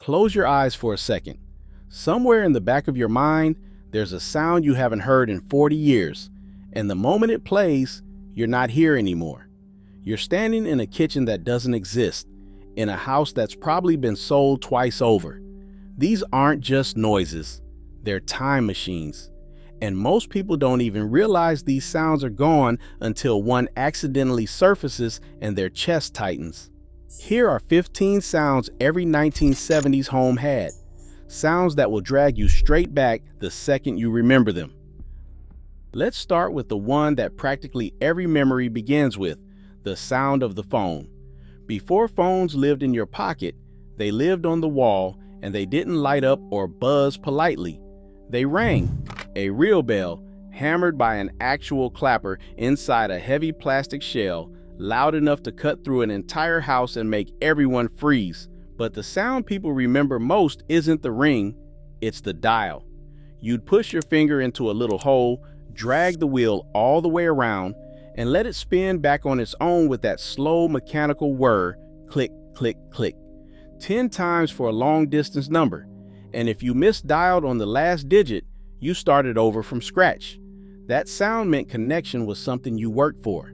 Close your eyes for a second. Somewhere in the back of your mind, there's a sound you haven't heard in 40 years, and the moment it plays, you're not here anymore. You're standing in a kitchen that doesn't exist, in a house that's probably been sold twice over. These aren't just noises, they're time machines. And most people don't even realize these sounds are gone until one accidentally surfaces and their chest tightens. Here are 15 sounds every 1970s home had. Sounds that will drag you straight back the second you remember them. Let's start with the one that practically every memory begins with, the sound of the phone. Before phones lived in your pocket, they lived on the wall, and they didn't light up or buzz politely. They rang, a real bell, hammered by an actual clapper inside a heavy plastic shell, loud enough to cut through an entire house and make everyone freeze. But the sound people remember most isn't the ring, it's the dial. You'd push your finger into a little hole, drag the wheel all the way around, and let it spin back on its own with that slow mechanical whir, click, click, click, 10 times for a long distance number. And if you misdialed on the last digit, you started over from scratch. That sound meant connection was something you worked for.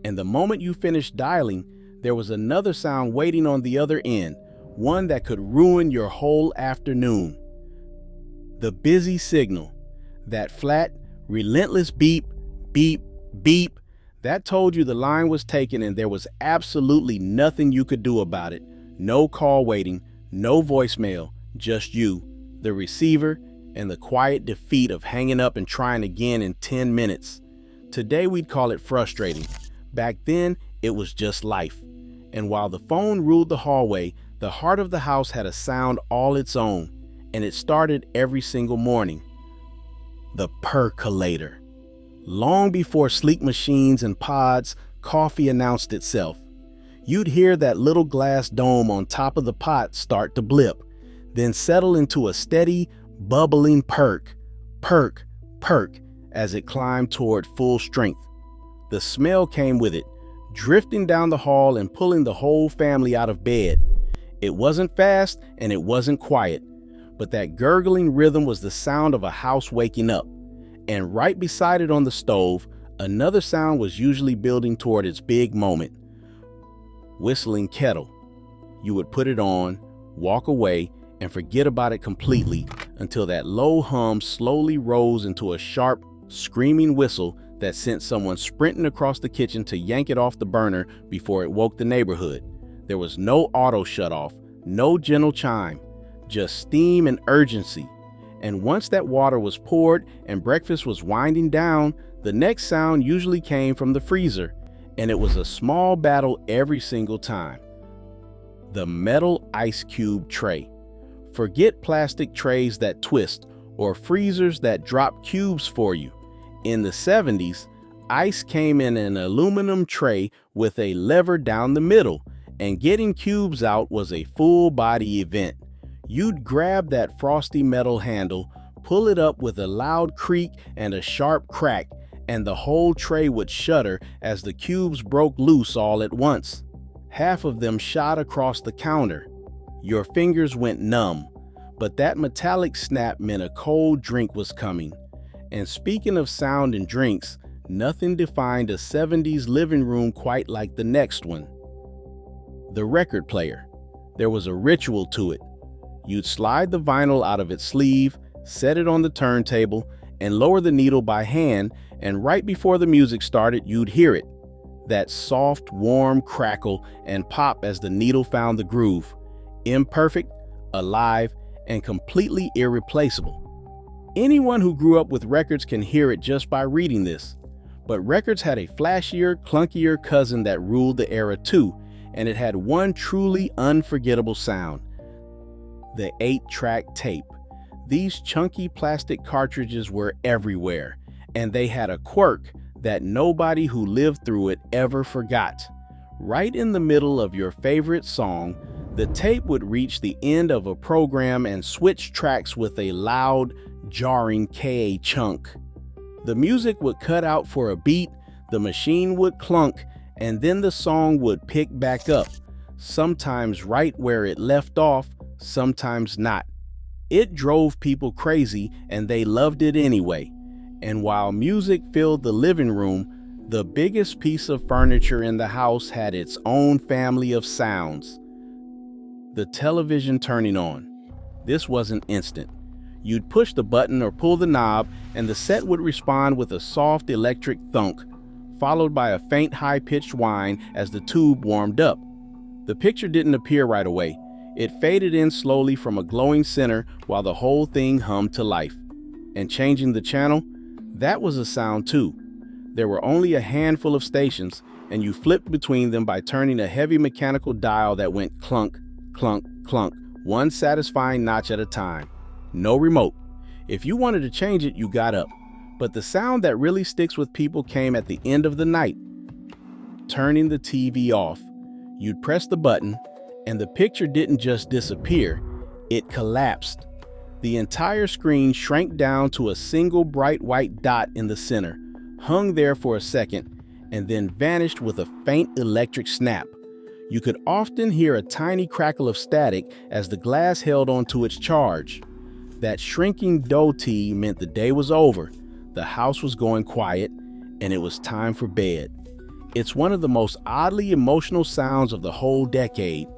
And the moment you finished dialing, there was another sound waiting on the other end, one that could ruin your whole afternoon. The busy signal, that flat, relentless beep, beep, beep, that told you the line was taken and there was absolutely nothing you could do about it. No call waiting, no voicemail, just you, the receiver, and the quiet defeat of hanging up and trying again in 10 minutes. Today we'd call it frustrating. Back then, it was just life. And while the phone ruled the hallway, the heart of the house had a sound all its own, and it started every single morning. The percolator. Long before sleek machines and pods, coffee announced itself. You'd hear that little glass dome on top of the pot start to blip, then settle into a steady, bubbling perk, perk, perk, as it climbed toward full strength. The smell came with it, drifting down the hall and pulling the whole family out of bed. It wasn't fast and it wasn't quiet, but that gurgling rhythm was the sound of a house waking up. And right beside it on the stove, another sound was usually building toward its big moment. Whistling kettle. You would put it on, walk away, and forget about it completely until that low hum slowly rose into a sharp, screaming whistle that sent someone sprinting across the kitchen to yank it off the burner before it woke the neighborhood. There was no auto shutoff, no gentle chime, just steam and urgency. And once that water was poured and breakfast was winding down, the next sound usually came from the freezer, and it was a small battle every single time. The metal ice cube tray. Forget plastic trays that twist or freezers that drop cubes for you. In the 70s, ice came in an aluminum tray with a lever down the middle, and getting cubes out was a full-body event. You'd grab that frosty metal handle, pull it up with a loud creak and a sharp crack, and the whole tray would shudder as the cubes broke loose all at once. Half of them shot across the counter. Your fingers went numb, but that metallic snap meant a cold drink was coming. And speaking of sound and drinks, nothing defined a 70s living room quite like the next one. The record player. There was a ritual to it. You'd slide the vinyl out of its sleeve, set it on the turntable, and lower the needle by hand, and right before the music started, you'd hear it. That soft, warm crackle and pop as the needle found the groove. Imperfect, alive, and completely irreplaceable. Anyone who grew up with records can hear it just by reading this. But records had a flashier, clunkier cousin that ruled the era too, and it had one truly unforgettable sound. The 8-track tape. These chunky plastic cartridges were everywhere, and they had a quirk that nobody who lived through it ever forgot. Right in the middle of your favorite song, the tape would reach the end of a program and switch tracks with a loud, jarring Ka chunk. The music would cut out for a beat, the machine would clunk, and then the song would pick back up, sometimes right where it left off, sometimes not. It drove people crazy and they loved it anyway. And while music filled the living room, the biggest piece of furniture in the house had its own family of sounds. The television turning on. This wasn't instant. You'd push the button or pull the knob, and the set would respond with a soft electric thunk, followed by a faint high-pitched whine as the tube warmed up. The picture didn't appear right away. It faded in slowly from a glowing center while the whole thing hummed to life. And changing the channel, that was a sound too. There were only a handful of stations, and you flipped between them by turning a heavy mechanical dial that went clunk, clunk, clunk, one satisfying notch at a time. No remote. If you wanted to change it, you got up. But the sound that really sticks with people came at the end of the night. Turning the TV off. You'd press the button, and the picture didn't just disappear, it collapsed. The entire screen shrank down to a single bright white dot in the center, hung there for a second, and then vanished with a faint electric snap. You could often hear a tiny crackle of static as the glass held onto its charge. That shrinking dough tea meant the day was over, the house was going quiet, and it was time for bed. It's one of the most oddly emotional sounds of the whole decade.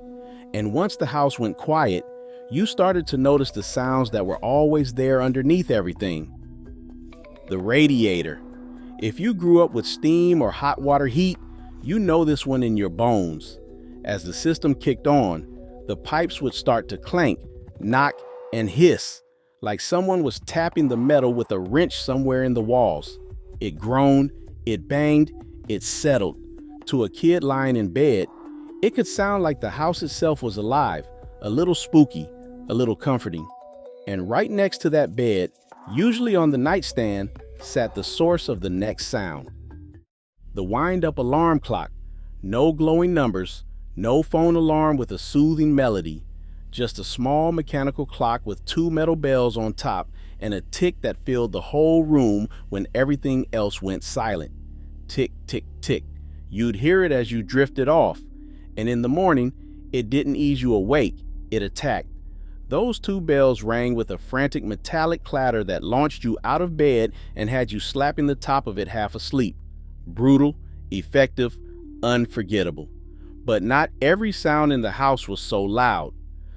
And once the house went quiet, you started to notice the sounds that were always there underneath everything. The radiator. If you grew up with steam or hot water heat, you know this one in your bones. As the system kicked on, the pipes would start to clank, knock, and hiss, like someone was tapping the metal with a wrench somewhere in the walls. It groaned, it banged, it settled. To a kid lying in bed, it could sound like the house itself was alive, a little spooky, a little comforting. And right next to that bed, usually on the nightstand, sat the source of the next sound. The wind-up alarm clock. No glowing numbers, no phone alarm with a soothing melody, just a small mechanical clock with two metal bells on top and a tick that filled the whole room when everything else went silent. Tick, tick, tick. You'd hear it as you drifted off. And in the morning, it didn't ease you awake, it attacked. Those two bells rang with a frantic metallic clatter that launched you out of bed and had you slapping the top of it half asleep. Brutal, effective, unforgettable. But not every sound in the house was so loud.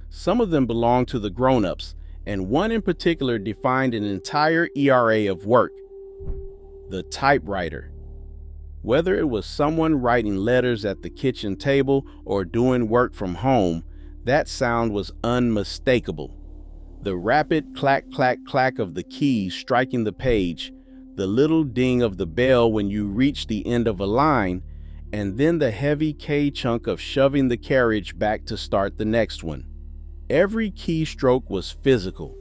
Some of them belonged to the grown-ups, and one in particular defined an entire era of work. The typewriter. Whether it was someone writing letters at the kitchen table or doing work from home, that sound was unmistakable. The rapid clack, clack, clack of the keys striking the page, the little ding of the bell when you reached the end of a line, and then the heavy K chunk of shoving the carriage back to start the next one. Every keystroke was physical.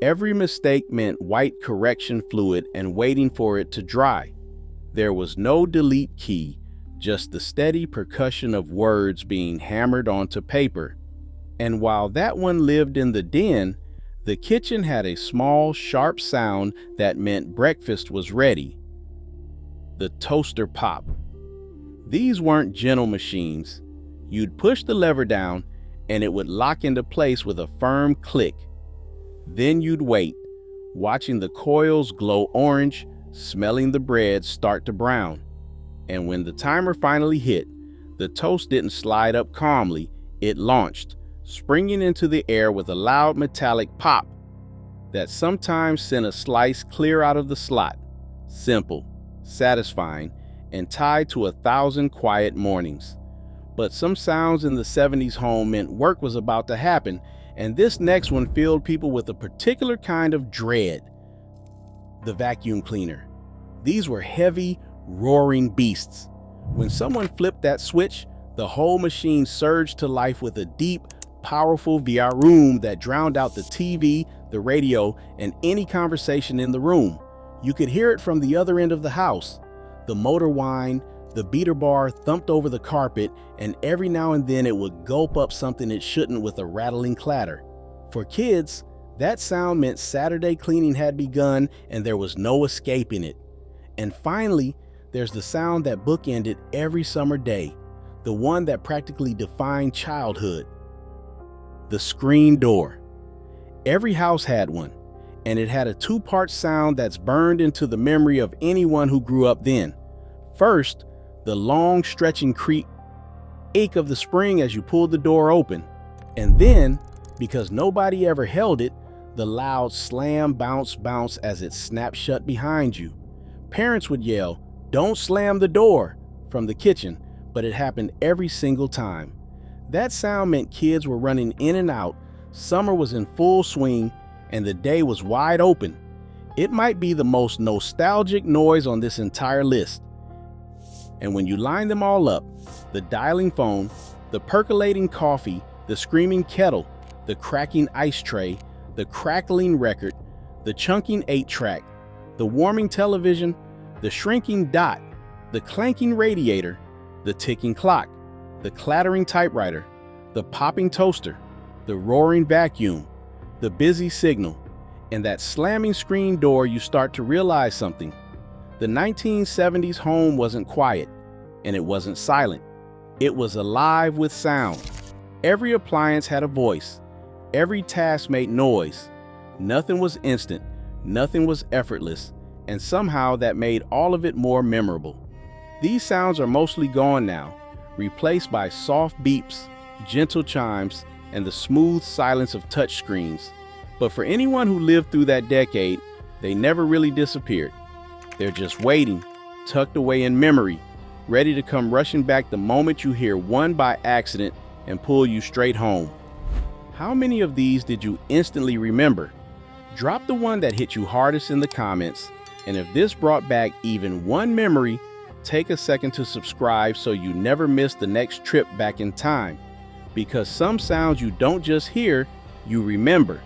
Every mistake meant white correction fluid and waiting for it to dry. There was no delete key, just the steady percussion of words being hammered onto paper. And while that one lived in the den, the kitchen had a small, sharp sound that meant breakfast was ready. The toaster pop. These weren't gentle machines. You'd push the lever down, and it would lock into place with a firm click. Then you'd wait, watching the coils glow orange, smelling the bread start to brown. And when the timer finally hit, the toast didn't slide up calmly, it launched, springing into the air with a loud metallic pop that sometimes sent a slice clear out of the slot. Simple, satisfying, and tied to 1,000 quiet mornings. But some sounds in the 70s home meant work was about to happen, and this next one filled people with a particular kind of dread. The vacuum cleaner. These were heavy, roaring beasts. When someone flipped that switch, the whole machine surged to life with a deep, powerful vroom that drowned out the TV, the radio, and any conversation in the room. You could hear it from the other end of the house. The motor whined, the beater bar thumped over the carpet, and every now and then it would gulp up something it shouldn't with a rattling clatter. For kids, that sound meant Saturday cleaning had begun and there was no escaping it. And finally, there's the sound that bookended every summer day, the one that practically defined childhood. the screen door. Every house had one, and it had a two-part sound that's burned into the memory of anyone who grew up then. First, the long stretching creak of the spring as you pulled the door open. And then, because nobody ever held it, the loud slam, bounce, bounce as it snapped shut behind you. Parents would yell, "Don't slam the door," from the kitchen, but it happened every single time. That sound meant kids were running in and out, summer was in full swing, and the day was wide open. It might be the most nostalgic noise on this entire list. And when you line them all up, the dialing phone, the percolating coffee, the screaming kettle, the cracking ice tray, the crackling record, the chunking 8-track, the warming television, the shrinking dot, the clanking radiator, the ticking clock, the clattering typewriter, the popping toaster, the roaring vacuum, the busy signal, and that slamming screen door, you start to realize something. The 1970s home wasn't quiet, and it wasn't silent. It was alive with sound. Every appliance had a voice. Every task made noise. Nothing was instant. Nothing was effortless. And somehow that made all of it more memorable. These sounds are mostly gone now, replaced by soft beeps, gentle chimes, and the smooth silence of touchscreens. But for anyone who lived through that decade, they never really disappeared. They're just waiting, tucked away in memory, ready to come rushing back the moment you hear one by accident and pull you straight home. How many of these did you instantly remember? Drop the one that hit you hardest in the comments, and if this brought back even one memory, take a second to subscribe so you never miss the next trip back in time. Because some sounds you don't just hear, you remember.